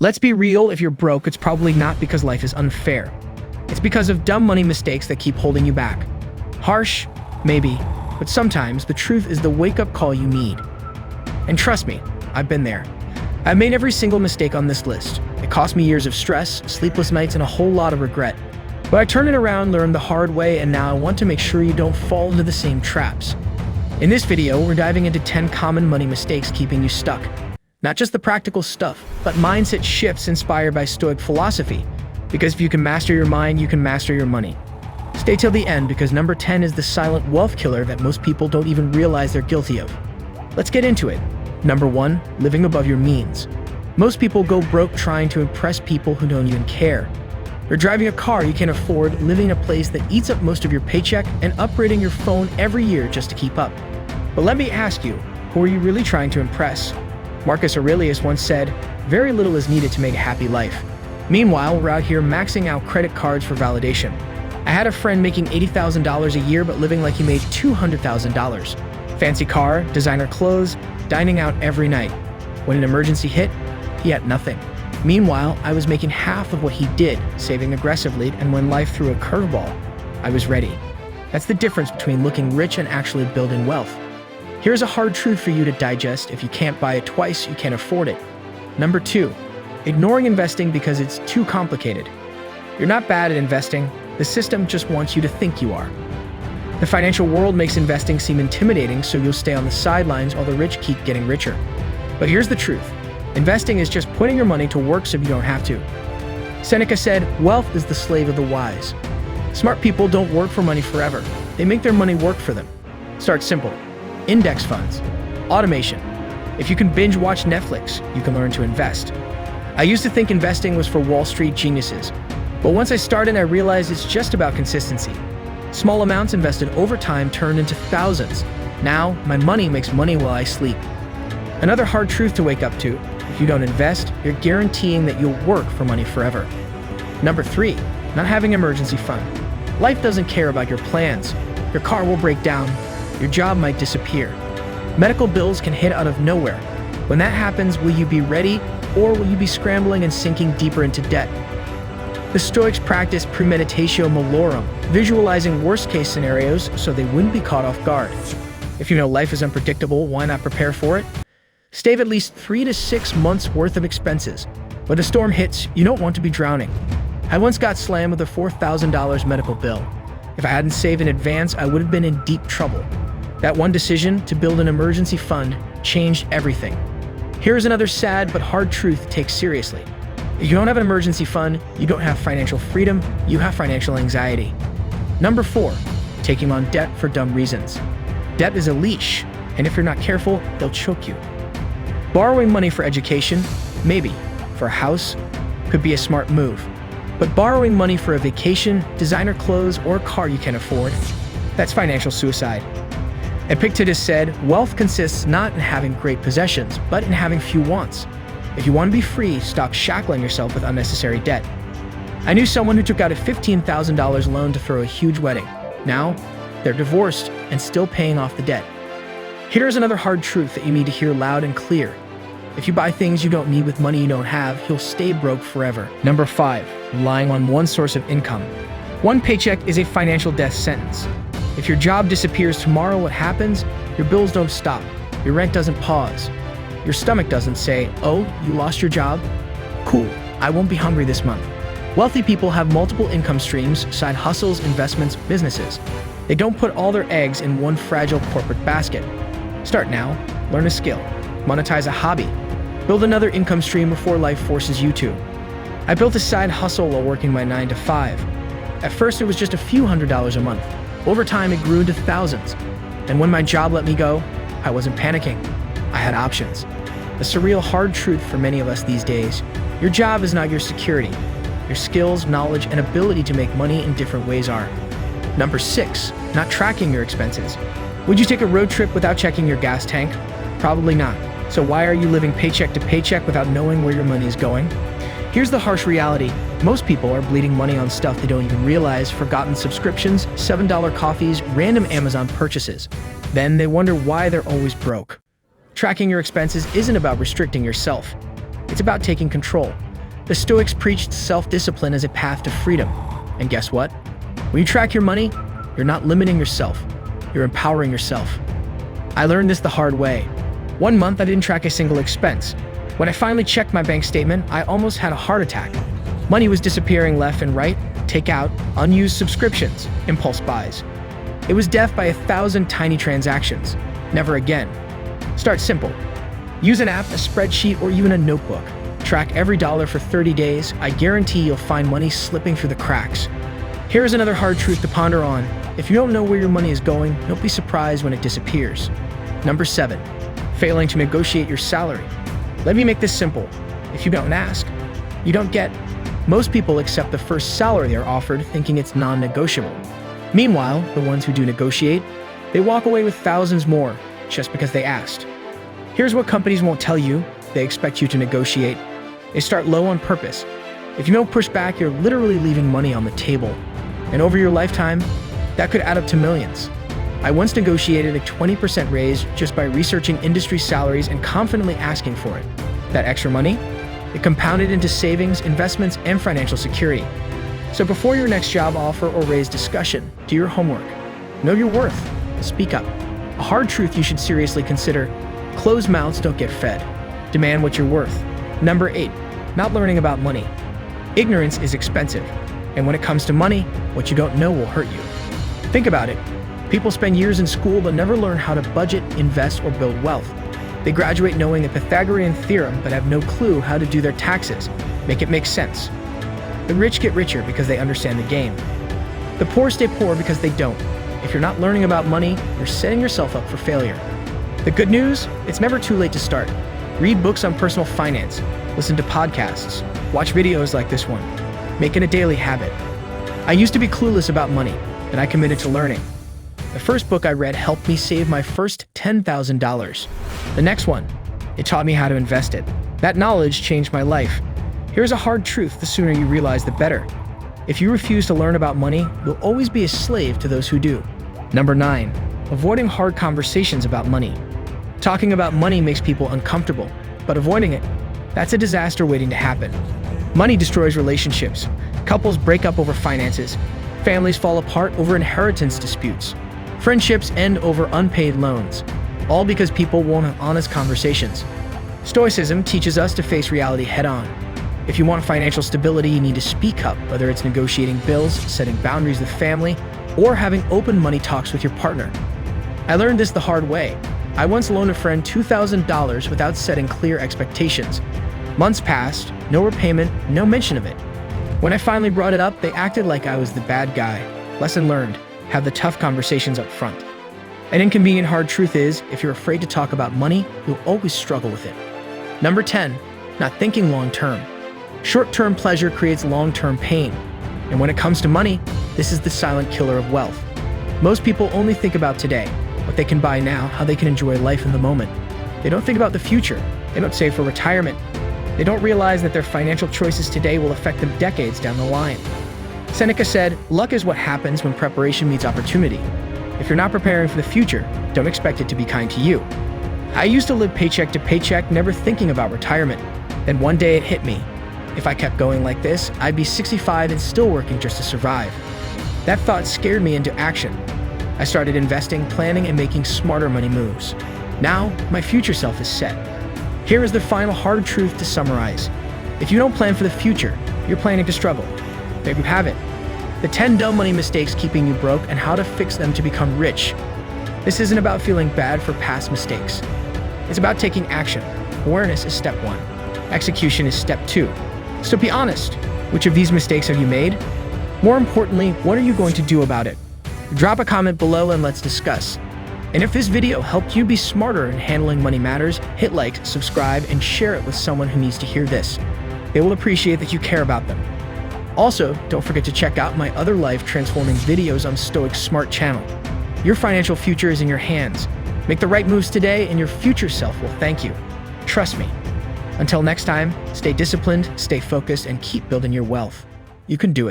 Let's be real, if you're broke, it's probably not because life is unfair. It's because of dumb money mistakes that keep holding you back. Harsh? Maybe. But sometimes the truth is the wake-up call you need. And trust me, I've been there. I've made every single mistake on this list. It cost me years of stress, sleepless nights, and a whole lot of regret. But I turned it around, learned the hard way, and now I want to make sure you don't fall into the same traps. In this video, we're diving into 10 common money mistakes keeping you stuck. Not just the practical stuff, but mindset shifts inspired by Stoic philosophy. Because if you can master your mind, you can master your money. Stay till the end, because number 10 is the silent wealth killer that most people don't even realize they're guilty of. Let's get into it. Number 1, living above your means. Most people go broke trying to impress people who don't even care. You're driving a car you can't afford, living in a place that eats up most of your paycheck, and upgrading your phone every year just to keep up. But let me ask you, who are you really trying to impress? Marcus Aurelius once said, "Very little is needed to make a happy life." Meanwhile, we're out here maxing out credit cards for validation. I had a friend making $80,000 a year but living like he made $200,000. Fancy car, designer clothes, dining out every night. When an emergency hit, he had nothing. Meanwhile, I was making half of what he did, saving aggressively, and when life threw a curveball, I was ready. That's the difference between looking rich and actually building wealth. Here's a hard truth for you to digest: if you can't buy it twice, you can't afford it. Number 2, ignoring investing because it's too complicated. You're not bad at investing, the system just wants you to think you are. The financial world makes investing seem intimidating, so you'll stay on the sidelines while the rich keep getting richer. But here's the truth: investing is just putting your money to work so you don't have to. Seneca said, "Wealth is the slave of the wise." Smart people don't work for money forever. They make their money work for them. Start simple. Index funds. Automation. If you can binge watch Netflix, you can learn to invest. I used to think investing was for Wall Street geniuses. But once I started, I realized it's just about consistency. Small amounts invested over time turned into thousands. Now, my money makes money while I sleep. Another hard truth to wake up to: if you don't invest, you're guaranteeing that you'll work for money forever. Number 3, not having emergency fund. Life doesn't care about your plans. Your car will break down. Your job might disappear. Medical bills can hit out of nowhere. When that happens, will you be ready, or will you be scrambling and sinking deeper into debt? The Stoics practice premeditatio malorum, visualizing worst-case scenarios so they wouldn't be caught off guard. If you know life is unpredictable, why not prepare for it? Save at least 3 to 6 months worth of expenses. When a storm hits, you don't want to be drowning. I once got slammed with a $4,000 medical bill. If I hadn't saved in advance, I would have been in deep trouble. That one decision to build an emergency fund changed everything. Here's another sad but hard truth to take seriously. If you don't have an emergency fund, you don't have financial freedom, you have financial anxiety. Number 4, taking on debt for dumb reasons. Debt is a leash, and if you're not careful, they'll choke you. Borrowing money for education, maybe. For a house, could be a smart move. But borrowing money for a vacation, designer clothes, or a car you can't afford, that's financial suicide. Epictetus said, "Wealth consists not in having great possessions, but in having few wants." If you want to be free, stop shackling yourself with unnecessary debt. I knew someone who took out a $15,000 loan to throw a huge wedding. Now, they're divorced and still paying off the debt. Here's another hard truth that you need to hear loud and clear. If you buy things you don't need with money you don't have, you'll stay broke forever. Number 5, relying on one source of income. One paycheck is a financial death sentence. If your job disappears tomorrow, what happens? Your bills don't stop. Your rent doesn't pause. Your stomach doesn't say, "Oh, you lost your job? Cool, I won't be hungry this month." Wealthy people have multiple income streams, side hustles, investments, businesses. They don't put all their eggs in one fragile corporate basket. Start now, learn a skill, monetize a hobby, build another income stream before life forces you to. I built a side hustle while working my 9 to 5. At first, it was just a few $100s a month. Over time, it grew into thousands. And when my job let me go, I wasn't panicking. I had options. The surreal hard truth for many of us these days: your job is not your security. Your skills, knowledge, and ability to make money in different ways are. Number 6, not tracking your expenses. Would you take a road trip without checking your gas tank? Probably not. So why are you living paycheck to paycheck without knowing where your money is going? Here's the harsh reality: most people are bleeding money on stuff they don't even realize: forgotten subscriptions, $7 coffees, random Amazon purchases. Then they wonder why they're always broke. Tracking your expenses isn't about restricting yourself. It's about taking control. The Stoics preached self-discipline as a path to freedom. And guess what? When you track your money, you're not limiting yourself. You're empowering yourself. I learned this the hard way. One month, I didn't track a single expense. When I finally checked my bank statement, I almost had a heart attack. Money was disappearing left and right, takeout, unused subscriptions, impulse buys. It was death by 1,000 tiny transactions. Never again. Start simple. Use an app, a spreadsheet, or even a notebook. Track every dollar for 30 days. I guarantee you'll find money slipping through the cracks. Here's another hard truth to ponder on. If you don't know where your money is going, don't be surprised when it disappears. Number 7, failing to negotiate your salary. Let me make this simple. If you don't ask, you don't get. Most people accept the first salary they're offered, thinking it's non-negotiable. Meanwhile, the ones who do negotiate, they walk away with thousands more just because they asked. Here's what companies won't tell you. They expect you to negotiate. They start low on purpose. If you don't push back, you're literally leaving money on the table. And over your lifetime, that could add up to millions. I once negotiated a 20% raise just by researching industry salaries and confidently asking for it. That extra money, it compounded into savings, investments, and financial security. So before your next job offer or raise discussion, do your homework. Know your worth. Speak up. A hard truth you should seriously consider: closed mouths don't get fed. Demand what you're worth. Number 8, not learning about money. Ignorance is expensive, and when it comes to money, what you don't know will hurt you. Think about it. People spend years in school but never learn how to budget, invest, or build wealth. They graduate knowing the Pythagorean theorem but have no clue how to do their taxes, make it make sense. The rich get richer because they understand the game. The poor stay poor because they don't. If you're not learning about money, you're setting yourself up for failure. The good news? It's never too late to start. Read books on personal finance, listen to podcasts, watch videos like this one. Make it a daily habit. I used to be clueless about money, and I committed to learning. The first book I read helped me save my first $10,000. The next one, it taught me how to invest it. That knowledge changed my life. Here's a hard truth: the sooner you realize, the better. If you refuse to learn about money, you'll always be a slave to those who do. Number 9, avoiding hard conversations about money. Talking about money makes people uncomfortable, but avoiding it, that's a disaster waiting to happen. Money destroys relationships. Couples break up over finances. Families fall apart over inheritance disputes. Friendships end over unpaid loans, all because people won't have honest conversations. Stoicism teaches us to face reality head-on. If you want financial stability, you need to speak up, whether it's negotiating bills, setting boundaries with family, or having open money talks with your partner. I learned this the hard way. I once loaned a friend $2,000 without setting clear expectations. Months passed, no repayment, no mention of it. When I finally brought it up, they acted like I was the bad guy. Lesson learned: have the tough conversations up front. An inconvenient hard truth is, if you're afraid to talk about money, you'll always struggle with it. Number 10, not thinking long-term. Short-term pleasure creates long-term pain. And when it comes to money, this is the silent killer of wealth. Most people only think about today, what they can buy now, how they can enjoy life in the moment. They don't think about the future. They don't save for retirement. They don't realize that their financial choices today will affect them decades down the line. Seneca said, "Luck is what happens when preparation meets opportunity." If you're not preparing for the future, don't expect it to be kind to you. I used to live paycheck to paycheck, never thinking about retirement. Then one day it hit me. If I kept going like this, I'd be 65 and still working just to survive. That thought scared me into action. I started investing, planning, and making smarter money moves. Now, my future self is set. Here is the final hard truth to summarize. If you don't plan for the future, you're planning to struggle. There you have it. The 10 dumb money mistakes keeping you broke and how to fix them to become rich. This isn't about feeling bad for past mistakes. It's about taking action. Awareness is step 1. Execution is step 2. So be honest. Which of these mistakes have you made? More importantly, what are you going to do about it? Drop a comment below and let's discuss. And if this video helped you be smarter in handling money matters, hit like, subscribe, and share it with someone who needs to hear this. They will appreciate that you care about them. Also, don't forget to check out my other life-transforming videos on Stoic's Smart channel. Your financial future is in your hands. Make the right moves today and your future self will thank you. Trust me. Until next time, stay disciplined, stay focused, and keep building your wealth. You can do it.